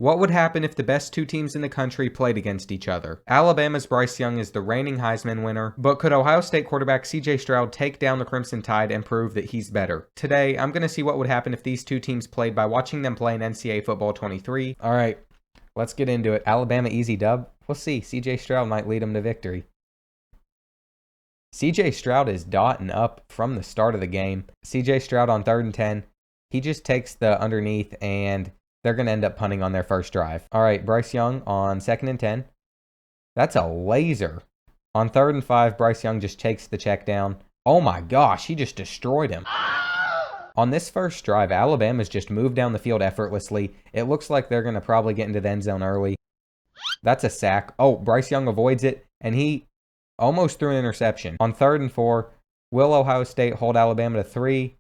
What would happen if the best two teams in the country played against each other? Alabama's Bryce Young is the reigning Heisman winner, but could Ohio State quarterback CJ Stroud take down the Crimson Tide and prove that he's better? Today, I'm going to see what would happen if these two teams played by watching them play in NCAA Football 23. All right, let's get into it. Alabama easy dub. We'll see. CJ Stroud might lead them to victory. CJ Stroud is dotting up from the start of the game. CJ Stroud on 3rd and 10. He just takes the underneath and they're going to end up punting on their first drive. All right, Bryce Young on 2nd and 10. That's a laser. On 3rd and 5, Bryce Young just takes the check down. Oh my gosh, he just destroyed him. On this first drive, Alabama's just moved down the field effortlessly. It looks like they're going to probably get into the end zone early. That's a sack. Oh, Bryce Young avoids it, and he almost threw an interception. On 3rd and 4, will Ohio State hold Alabama to 3?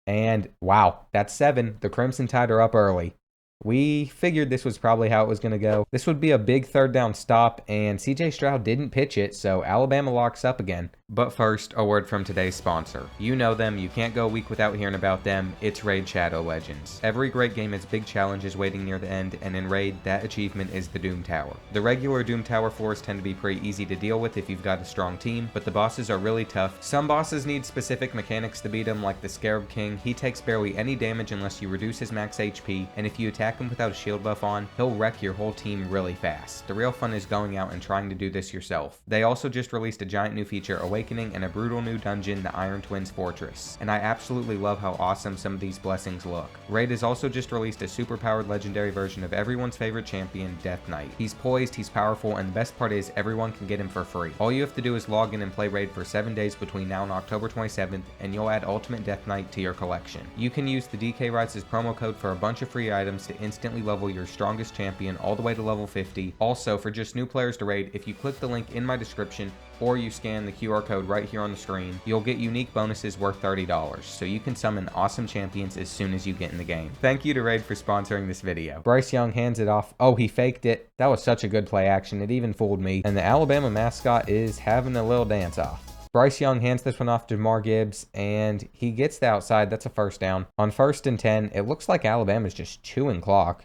And wow, that's 7. The Crimson Tide are up early. We figured this was probably how it was going to go. This would be a big 3rd down stop, and CJ Stroud didn't pitch it, so Alabama locks up again. But first, a word from today's sponsor. You know them, you can't go a week without hearing about them. It's Raid Shadow Legends. Every great game has big challenges waiting near the end, and in Raid, that achievement is the Doom Tower. The regular Doom Tower floors tend to be pretty easy to deal with if you've got a strong team, but the bosses are really tough. Some bosses need specific mechanics to beat them, like the Scarab King. He takes barely any damage unless you reduce his max HP, and if you attack him without a shield buff on, he'll wreck your whole team really fast. The real fun is going out and trying to do this yourself. They also just released a giant new feature, Awakening, and a brutal new dungeon, the Iron Twins Fortress. And I absolutely love how awesome some of these blessings look. Raid has also just released a super-powered legendary version of everyone's favorite champion, Death Knight. He's poised, he's powerful, and the best part is everyone can get him for free. All you have to do is log in and play Raid for 7 days between now and October 27th, and you'll add Ultimate Death Knight to your collection. You can use the DK Rises promo code for a bunch of free items to instantly level your strongest champion all the way to level 50. Also, for just new players to Raid, if you click the link in my description or you scan the QR code right here on the screen, you'll get unique bonuses worth $30, so you can summon awesome champions as soon as you get in the game. Thank you to Raid for sponsoring this video. Bryce Young hands it off. Oh, he faked it. That was such a good play action. It even fooled me. And the Alabama mascot is having a little dance off. Bryce Young hands this one off to Jamar Gibbs, and he gets the outside. That's a 1st down. On 1st and 10, it looks like Alabama's just chewing clock,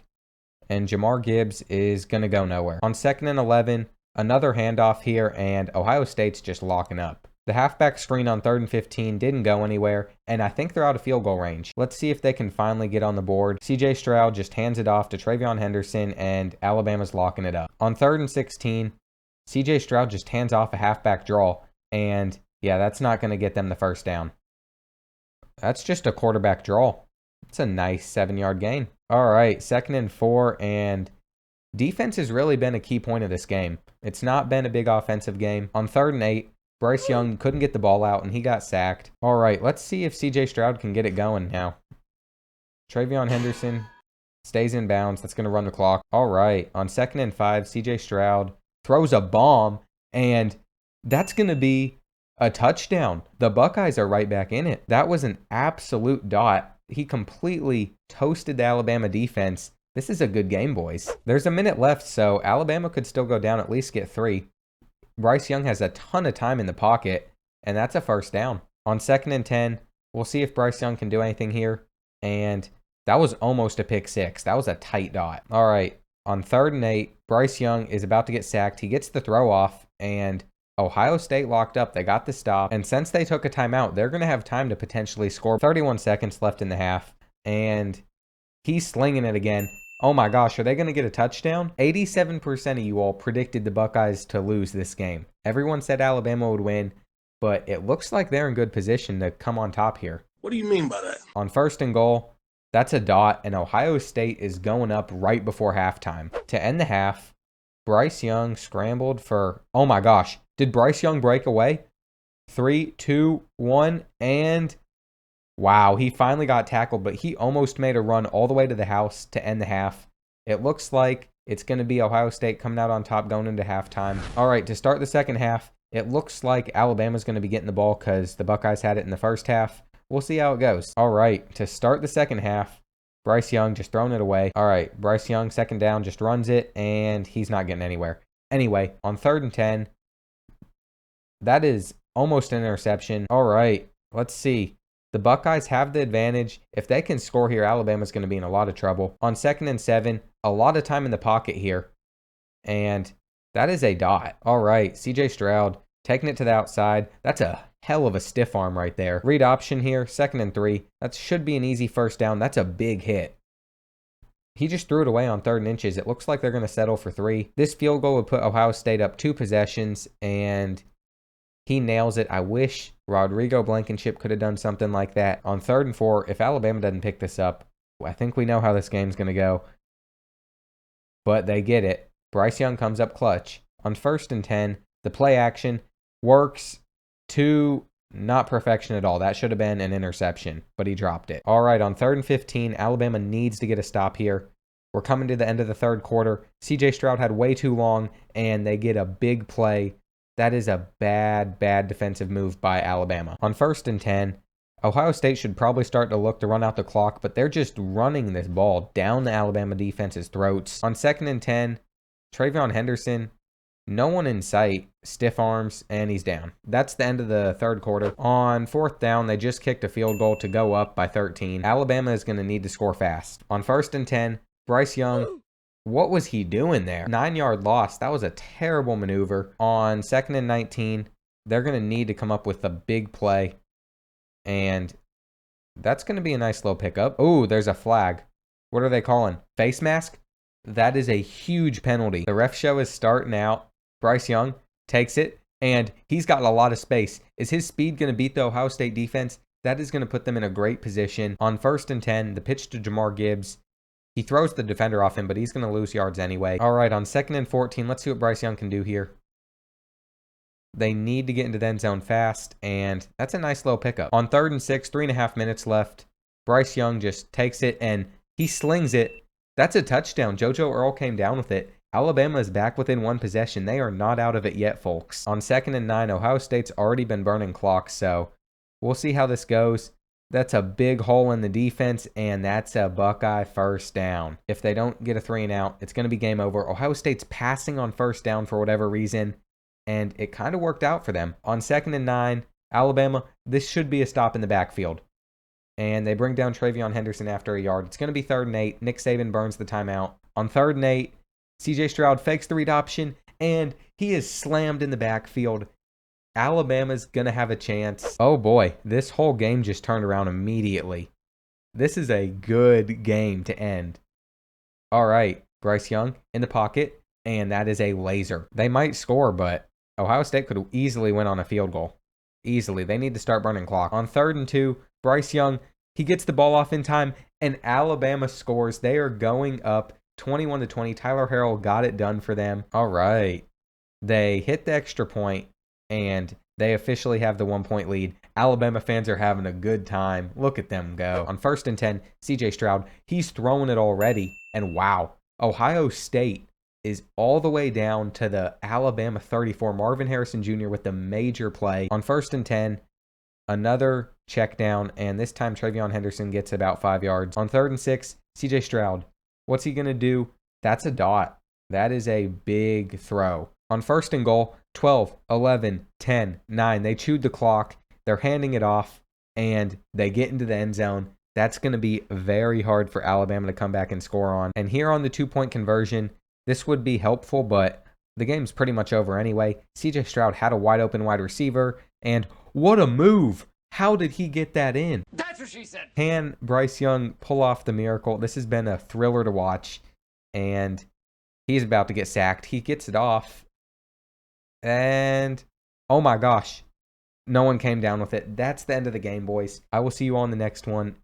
and Jamar Gibbs is going to go nowhere. On 2nd and 11, another handoff here, and Ohio State's just locking up. The halfback screen on 3rd and 15 didn't go anywhere, and I think they're out of field goal range. Let's see if they can finally get on the board. CJ Stroud just hands it off to Travion Henderson, and Alabama's locking it up. On 3rd and 16, CJ Stroud just hands off a halfback draw, and yeah, that's not going to get them the 1st down. That's just a quarterback draw. It's a nice 7-yard gain. All right, 2nd and 4, and defense has really been a key point of this game. It's not been a big offensive game. On 3rd and 8, Bryce Young couldn't get the ball out, and he got sacked. All right, let's see if CJ Stroud can get it going now. Travion Henderson stays in bounds. That's going to run the clock. All right, on 2nd and 5, CJ Stroud throws a bomb, and that's going to be a touchdown. The Buckeyes are right back in it. That was an absolute dot. He completely toasted the Alabama defense. This is a good game, boys. There's a minute left, so Alabama could still go down, at least get 3. Bryce Young has a ton of time in the pocket, and that's a 1st down. On 2nd and 10, we'll see if Bryce Young can do anything here. And that was almost a pick 6. That was a tight dot. All right, on 3rd and 8, Bryce Young is about to get sacked. He gets the throw off, and Ohio State locked up. They got the stop. And since they took a timeout, they're going to have time to potentially score. 31 seconds left in the half, and he's slinging it again. Oh my gosh, are they going to get a touchdown? 87% of you all predicted the Buckeyes to lose this game. Everyone said Alabama would win, but it looks like they're in good position to come on top here. What do you mean by that? On 1st and goal, that's a dot, and Ohio State is going up right before halftime. To end the half, Bryce Young scrambled for, oh my gosh, did Bryce Young break away? 3, 2, 1, and wow, he finally got tackled, but he almost made a run all the way to the house to end the half. It looks like it's going to be Ohio State coming out on top going into halftime. All right, to start the 2nd half, it looks like Alabama's going to be getting the ball because the Buckeyes had it in the 1st half. We'll see how it goes. All right, to start the 2nd half, Bryce Young just throwing it away. All right, Bryce Young, 2nd down, just runs it, and he's not getting anywhere. Anyway, on 3rd and 10, that is almost an interception. All right, let's see. The Buckeyes have the advantage. If they can score here, Alabama's going to be in a lot of trouble. On 2nd and 7, a lot of time in the pocket here. And that is a dot. All right, CJ Stroud taking it to the outside. That's a hell of a stiff arm right there. Read option here, 2nd and 3. That should be an easy first down. That's a big hit. He just threw it away on 3rd and inches. It looks like they're going to settle for 3. This field goal would put Ohio State up 2 possessions, and he nails it. I wish Rodrigo Blankenship could have done something like that. On 3rd and 4, if Alabama doesn't pick this up, I think we know how this game's going to go. But they get it. Bryce Young comes up clutch. On 1st and 10, the play action works to not perfection at all. That should have been an interception, but he dropped it. All right, on 3rd and 15, Alabama needs to get a stop here. We're coming to the end of the 3rd quarter. CJ Stroud had way too long, and they get a big play. That is a bad defensive move by Alabama. On 1st and 10, Ohio State should probably start to look to run out the clock, but they're just running this ball down the Alabama defense's throats. On 2nd and 10, Travion Henderson, no one in sight, stiff arms, and he's down. That's the end of the 3rd quarter. On 4th down, they just kicked a field goal to go up by 13. Alabama is going to need to score fast. On 1st and 10, Bryce Young, what was he doing there? 9-yard loss. That was a terrible maneuver. On 2nd and 19, they're going to need to come up with a big play, and that's going to be a nice little pickup. Oh, there's a flag. What are they calling? Face mask? That is a huge penalty. The ref show is starting out. Bryce Young takes it, and he's got a lot of space. Is his speed going to beat the Ohio State defense? That is going to put them in a great position. On 1st and 10, the pitch to Jamar Gibbs. He throws the defender off him, but he's going to lose yards anyway. All right, on 2nd and 14, let's see what Bryce Young can do here. They need to get into the end zone fast, and that's a nice little pickup. On 3rd and 6, 3.5 minutes left. Bryce Young just takes it, and he slings it. That's a touchdown. JoJo Earl came down with it. Alabama is back within 1 possession. They are not out of it yet, folks. On 2nd and 9, Ohio State's already been burning clocks, so we'll see how this goes. That's a big hole in the defense, and that's a Buckeye first down. If they don't get a 3 and out, it's going to be game over. Ohio State's passing on 1st down for whatever reason, and it kind of worked out for them. On 2nd and 9, Alabama, this should be a stop in the backfield. And they bring down Travion Henderson after a yard. It's going to be 3rd and 8. Nick Saban burns the timeout. On 3rd and 8, CJ Stroud fakes the read option, and he is slammed in the backfield. Alabama's going to have a chance. Oh boy, this whole game just turned around immediately. This is a good game to end. All right, Bryce Young in the pocket, and that is a laser. They might score, but Ohio State could easily win on a field goal. Easily. They need to start burning clock. On 3rd and 2, Bryce Young, he gets the ball off in time, and Alabama scores. They are going up 21-20. Tyler Harrell got it done for them. All right. They hit the extra point, and they officially have the 1-point lead. Alabama fans are having a good time. Look at them go. On 1st and 10, CJ Stroud, he's throwing it already, and wow, Ohio State is all the way down to the Alabama 34. Marvin Harrison Jr. with the major play. On 1st and 10, another check down, and this time Travion Henderson gets about 5 yards. On 3rd and 6, CJ Stroud. What's he going to do? That's a dot. That is a big throw. On 1st and goal, 12, 11, 10, 9. They chewed the clock. They're handing it off, and they get into the end zone. That's going to be very hard for Alabama to come back and score on. And here on the 2-point conversion, this would be helpful, but the game's pretty much over anyway. CJ Stroud had a wide open wide receiver, and what a move. How did he get that in? That's what she said. Can Bryce Young pull off the miracle? This has been a thriller to watch, and he's about to get sacked. He gets it off, and oh my gosh, no one came down with it. That's the end of the game, boys. I will see you all in the next one.